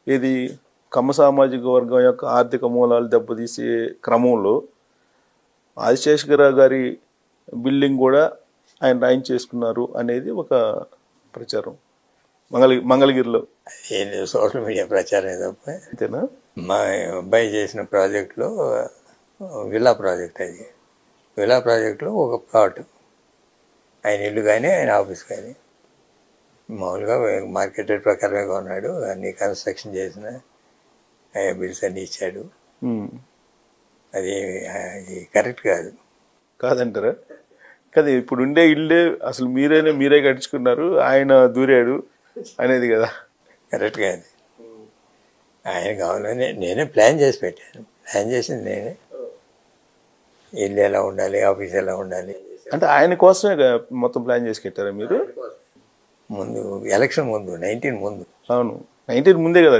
ఇది కమ్మ సామాజిక వర్గం యొక్క ఆర్థిక మూలాలు దెబ్బతీసే క్రమంలో ఆదిశేషగిరి గారి బిల్డింగ్ కూడా ఆయన రాయిన్ చేసుకున్నారు అనేది ఒక ప్రచారం మంగళగిరిలో. సోషల్ మీడియా ప్రచారం తప్ప అంతేనా? మా అబ్బాయి చేసిన ప్రాజెక్టులో విల్లా ప్రాజెక్ట్, అది విల్లా ప్రాజెక్టులో ఒక ప్లాట్, ఆయన ఇల్లు కానీ ఆయన ఆఫీస్ కానీ మామూలుగా మార్కెట్ రేట్ ప్రకారమే కొన్నాడు. అన్ని కన్స్ట్రక్షన్ చేసిన బిల్స్ అన్ని ఇచ్చాడు. అది కరెక్ట్ కాదంటారా? కదా ఇప్పుడు ఉండే ఇల్లే అసలు మీరే కట్టించుకున్నారు, ఆయన దూరాడు అనేది కదా. కరెక్ట్ కాదు. ఆయన కావాలని నేనే ప్లాన్ చేసి పెట్టాను. ప్లాన్ చేసింది నేనే. ఇల్లు ఎలా ఉండాలి, ఆఫీస్ ఎలా ఉండాలి అంటే ఆయన కోసమే మొత్తం ప్లాన్ చేసి పెట్టారా మీరు? ముందు ఎలక్షన్ ముందు 19 ముందు. అవును, 19 ముందే కదా.